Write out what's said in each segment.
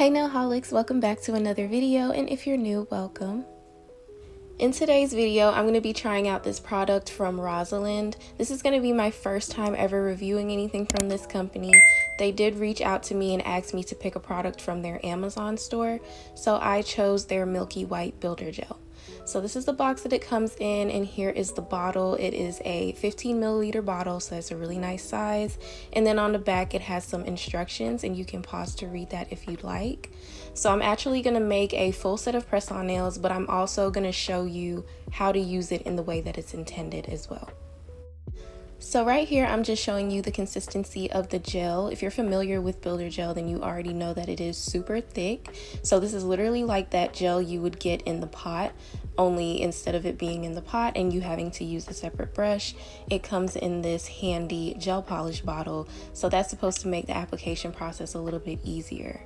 Hey Nailholics, welcome back to another video, and if you're new, welcome. In today's video, I'm going to be trying out this product from Rosalind. This is going to be my first time ever reviewing anything from this company. They did reach out to me and asked me to pick a product from their Amazon store, so I chose their Milky White Builder Gel. So this is the box that it comes in, and here is the bottle. It is a 15 milliliter bottle, so it's a really nice size. And then on the back it has some instructions, and you can pause to read that if you'd like. So I'm actually going to make a full set of press-on nails, but I'm also going to show you how to use it in the way that it's intended as well. So right here, I'm just showing you the consistency of the gel. If you're familiar with builder gel, then you already know that it is super thick. So this is literally like that gel you would get in the pot, only instead of it being in the pot and you having to use a separate brush, it comes in this handy gel polish bottle. So that's supposed to make the application process a little bit easier.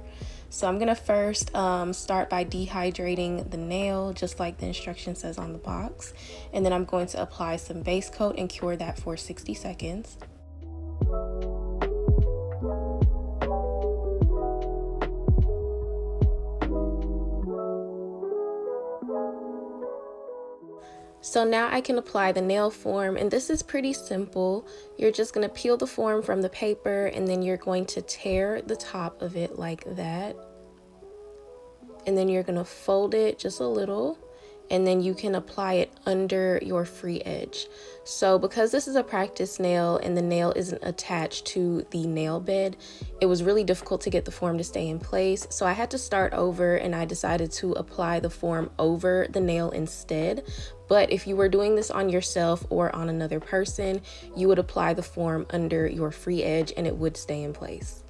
So I'm gonna first start by dehydrating the nail, just like the instruction says on the box. And then I'm going to apply some base coat and cure that for 60 seconds. So now I can apply the nail form, and this is pretty simple. You're just going to peel the form from the paper, and then you're going to tear the top of it like that. And then you're going to fold it just a little, and then you can apply it under your free edge. So because this is a practice nail and the nail isn't attached to the nail bed, it was really difficult to get the form to stay in place. So I had to start over, and I decided to apply the form over the nail instead. But if you were doing this on yourself or on another person, you would apply the form under your free edge and it would stay in place.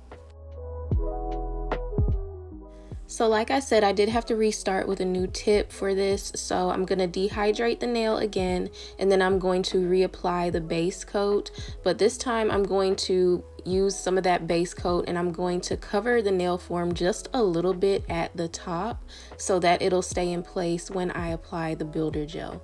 So like I said, I did have to restart with a new tip for this. So I'm going to dehydrate the nail again, and then I'm going to reapply the base coat. But this time I'm going to use some of that base coat, and I'm going to cover the nail form just a little bit at the top so that it'll stay in place when I apply the builder gel.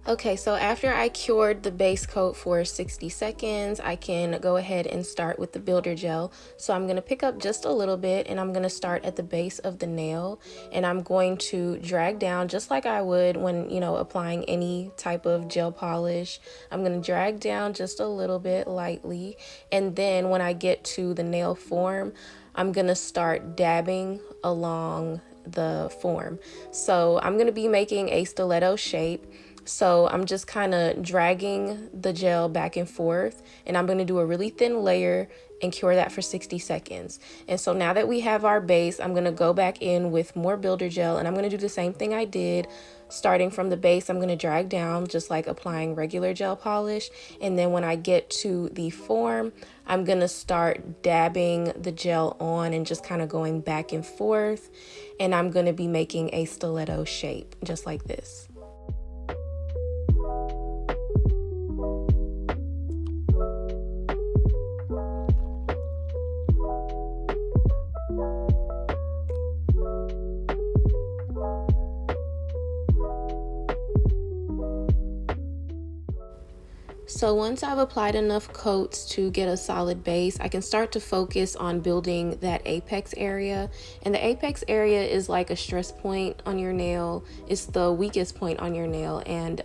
Okay, so after I cured the base coat for 60 seconds, I can go ahead and start with the builder gel. So I'm going to pick up just a little bit, and I'm going to start at the base of the nail, and I'm going to drag down just like I would when, applying any type of gel polish. I'm going to drag down just a little bit lightly, and then when I get to the nail form, I'm going to start dabbing along the form. So I'm going to be making a stiletto shape. So I'm just kind of dragging the gel back and forth, and I'm going to do a really thin layer and cure that for 60 seconds. And so now that we have our base, I'm going to go back in with more builder gel, and I'm going to do the same thing I did. Starting from the base, I'm going to drag down just like applying regular gel polish. And then when I get to the form, I'm going to start dabbing the gel on and just kind of going back and forth. And I'm going to be making a stiletto shape just like this. So once I've applied enough coats to get a solid base, I can start to focus on building that apex area. And the apex area is like a stress point on your nail. It's the weakest point on your nail, and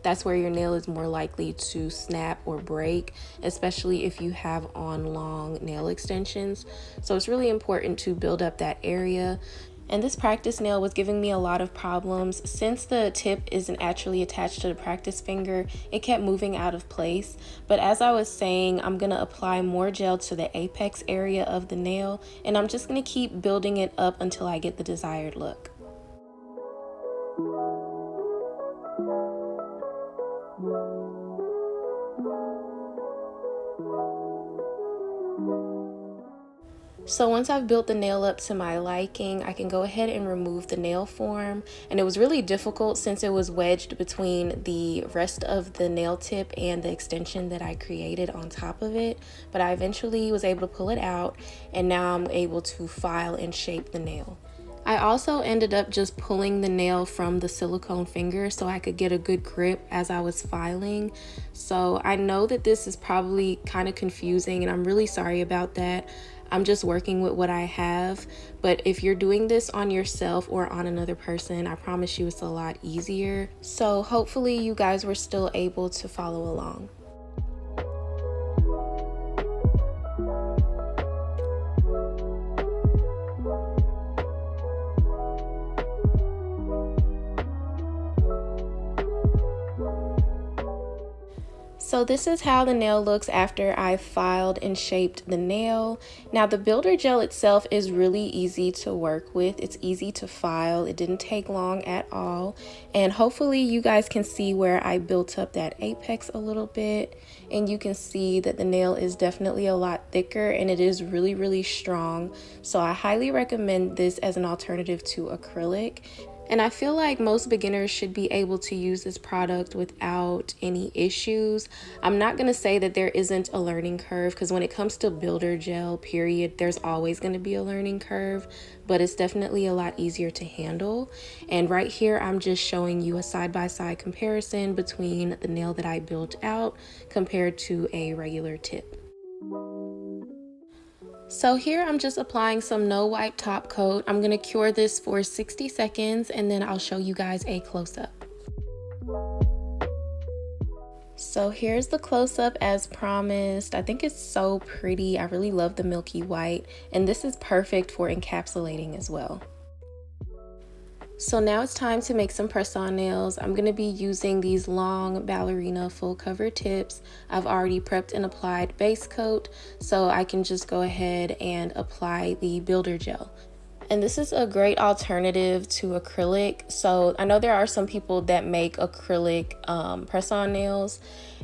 that's where your nail is more likely to snap or break, especially if you have on long nail extensions. So it's really important to build up that area. And this practice nail was giving me a lot of problems. Since the tip isn't actually attached to the practice finger, it kept moving out of place. But as I was saying, I'm going to apply more gel to the apex area of the nail, and I'm just going to keep building it up until I get the desired look. So once I've built the nail up to my liking, I can go ahead and remove the nail form. And it was really difficult since it was wedged between the rest of the nail tip and the extension that I created on top of it. But I eventually was able to pull it out, and now I'm able to file and shape the nail. I also ended up just pulling the nail from the silicone finger so I could get a good grip as I was filing. So I know that this is probably kind of confusing, and I'm really sorry about that. I'm just working with what I have, but if you're doing this on yourself or on another person, I promise you it's a lot easier. So hopefully you guys were still able to follow along. So this is how the nail looks after I filed and shaped the nail. Now the builder gel itself is really easy to work with. It's easy to file. It didn't take long at all. And hopefully you guys can see where I built up that apex a little bit. And you can see that the nail is definitely a lot thicker and it is really, really strong. So I highly recommend this as an alternative to acrylic. And I feel like most beginners should be able to use this product without any issues. I'm not going to say that there isn't a learning curve, because when it comes to builder gel, period, there's always going to be a learning curve, but it's definitely a lot easier to handle. And right here, I'm just showing you a side-by-side comparison between the nail that I built out compared to a regular tip. So here I'm just applying some no wipe top coat. I'm going to cure this for 60 seconds and then I'll show you guys a close-up. So here's the close-up as promised. I think it's so pretty. I really love the milky white, and this is perfect for encapsulating as well. So now it's time to make some press-on nails. I'm going to be using these long ballerina full cover tips. I've already prepped and applied base coat, so I can just go ahead and apply the builder gel. And this is a great alternative to acrylic. So I know there are some people that make acrylic press-on nails,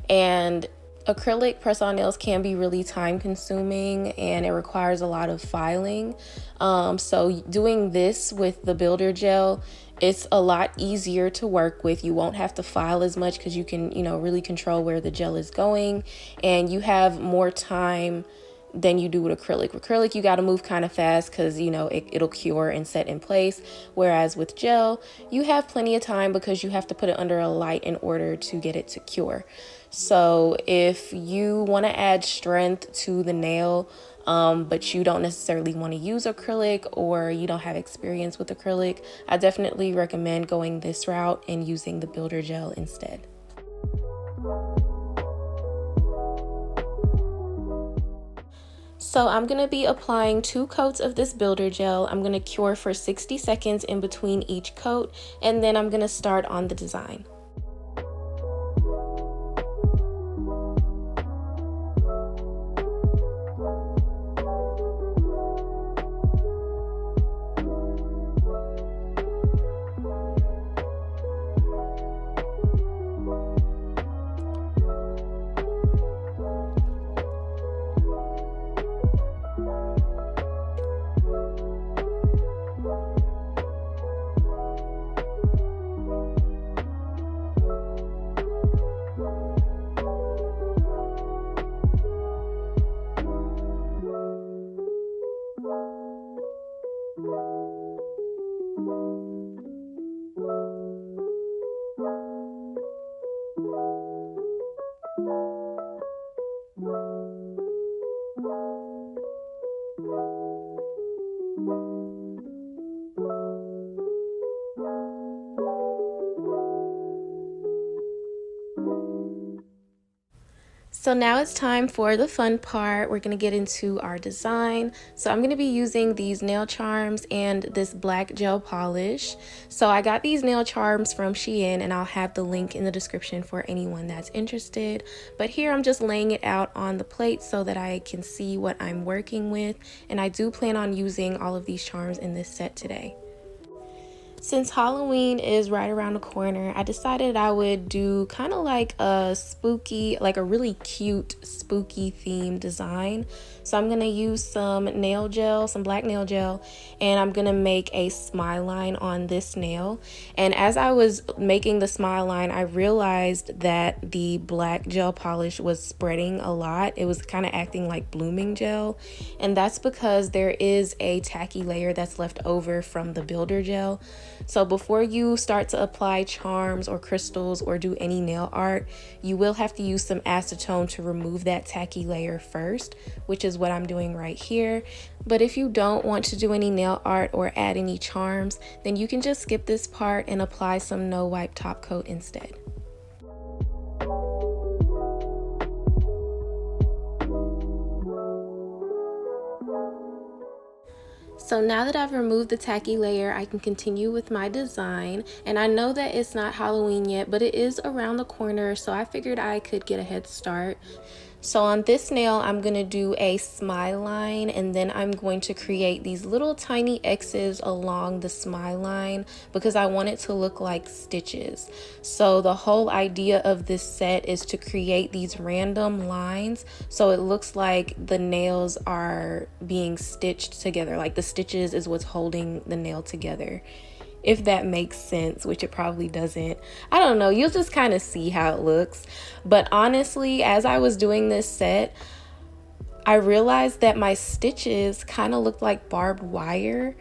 and acrylic press-on nails can be really time consuming and it requires a lot of filing. So doing this with the builder gel, it's a lot easier to work with. You won't have to file as much because you can, really control where the gel is going, and you have more time than you do with acrylic. Acrylic, you got to move kind of fast because it'll cure and set in place, whereas with gel you have plenty of time because you have to put it under a light in order to get it to cure. So if you want to add strength to the nail, but you don't necessarily want to use acrylic, or you don't have experience with acrylic, I definitely recommend going this route and using the builder gel instead. So I'm going to be applying 2 coats of this builder gel. I'm going to cure for 60 seconds in between each coat, and then I'm going to start on the design. So now it's time for the fun part. We're going to get into our design. So I'm going to be using these nail charms and this black gel polish. So I got these nail charms from Shein, and I'll have the link in the description for anyone that's interested. But here I'm just laying it out on the plate so that I can see what I'm working with. And I do plan on using all of these charms in this set today. Since Halloween is right around the corner, I decided I would do kind of like a spooky, like a really cute spooky theme design. So I'm going to use some nail gel, some black nail gel, and I'm going to make a smile line on this nail. And as I was making the smile line, I realized that the black gel polish was spreading a lot. It was kind of acting like blooming gel, and that's because there is a tacky layer that's left over from the builder gel. So before you start to apply charms or crystals or do any nail art, you will have to use some acetone to remove that tacky layer first, which is what I'm doing right here. But if you don't want to do any nail art or add any charms, then you can just skip this part and apply some no wipe top coat instead. So now that I've removed the tacky layer, I can continue with my design. And I know that it's not Halloween yet, but it is around the corner, so I figured I could get a head start. So on this nail, I'm going to do a smile line, and then I'm going to create these little tiny X's along the smile line because I want it to look like stitches. So the whole idea of this set is to create these random lines so it looks like the nails are being stitched together, like the stitches is what's holding the nail together. If that makes sense, which it probably doesn't. I don't know, you'll just kind of see how it looks. But honestly, as I was doing this set, I realized that my stitches kind of looked like barbed wire.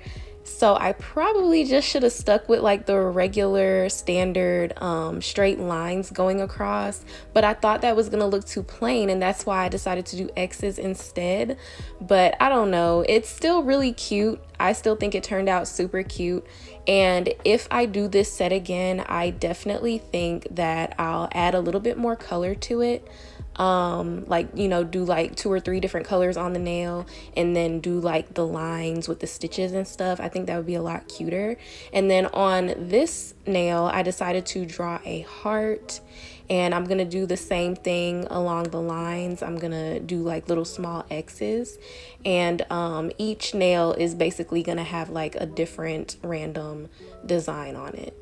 So I probably just should have stuck with like the regular standard straight lines going across, but I thought that was gonna look too plain, and that's why I decided to do X's instead. But I don't know, it's still really cute. I still think it turned out super cute, and if I do this set again, I definitely think that I'll add a little bit more color to it. Like, you know, do like 2 or 3 different colors on the nail and then do like the lines with the stitches and stuff. I think that would be a lot cuter. And then on this nail, I decided to draw a heart, and I'm gonna do the same thing along the lines. I'm gonna do like little small X's, and each nail is basically gonna have like a different random design on it.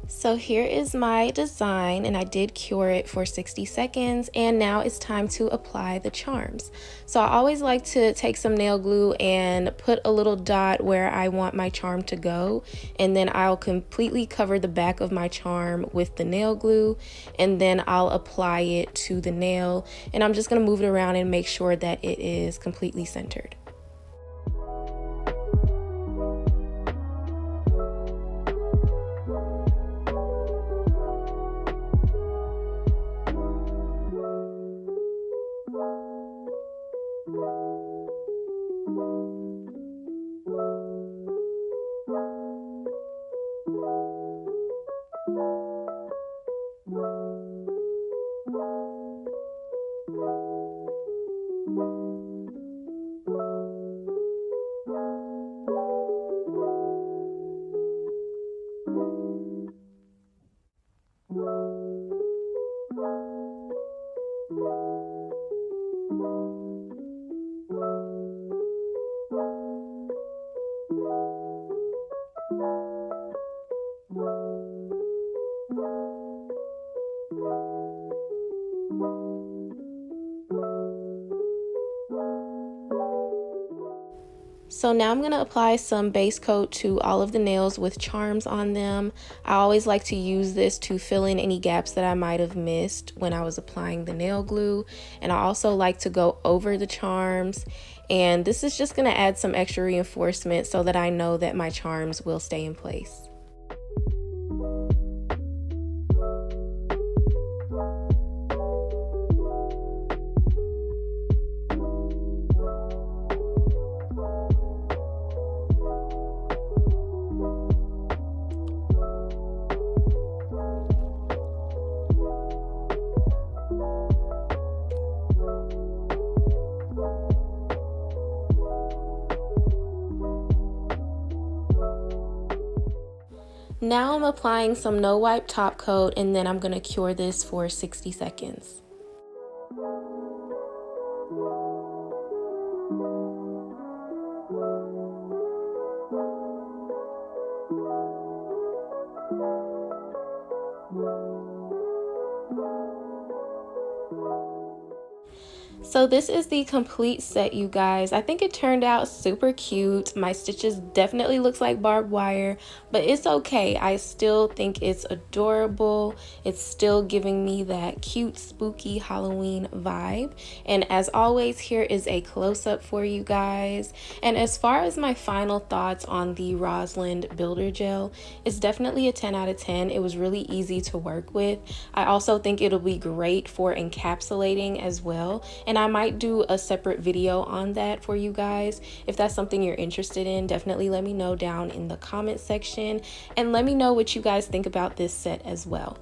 So here is my design, and I did cure it for 60 seconds, and now it's time to apply the charms. So I always like to take some nail glue and put a little dot where I want my charm to go, and then I'll completely cover the back of my charm with the nail glue, and then I'll apply it to the nail, and I'm just going to move it around and make sure that it is completely centered. So now I'm going to apply some base coat to all of the nails with charms on them. I always like to use this to fill in any gaps that I might have missed when I was applying the nail glue. And I also like to go over the charms. And this is just going to add some extra reinforcement so that I know that my charms will stay in place. Now I'm applying some no wipe top coat, and then I'm going to cure this for 60 seconds. So this is the complete set, you guys. I think it turned out super cute. My stitches definitely looks like barbed wire, but it's okay. I still think it's adorable. It's still giving me that cute, spooky Halloween vibe. And as always, here is a close-up for you guys. And as far as my final thoughts on the Rosalind Builder Gel, it's definitely a 10 out of 10. It was really easy to work with. I also think it'll be great for encapsulating as well. And I might do a separate video on that for you guys. If that's something you're interested in, definitely let me know down in the comment section, and let me know what you guys think about this set as well.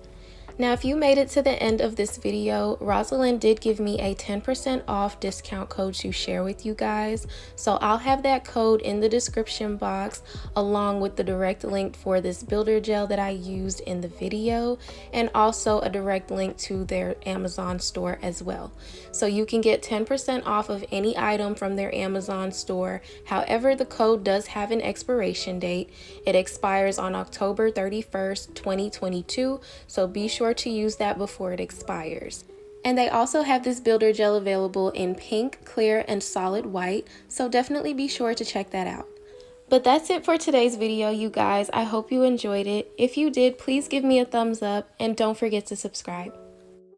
Now, if you made it to the end of this video, Rosalind did give me a 10% off discount code to share with you guys. So I'll have that code in the description box, along with the direct link for this builder gel that I used in the video, and also a direct link to their Amazon store as well. So you can get 10% off of any item from their Amazon store. However, the code does have an expiration date. It expires on October 31st, 2022. So be sure to use that before it expires. And they also have this builder gel available in pink, clear, and solid white, so definitely be sure to check that out. But that's it for today's video, you guys. I hope you enjoyed it. If you did, please give me a thumbs up and don't forget to subscribe.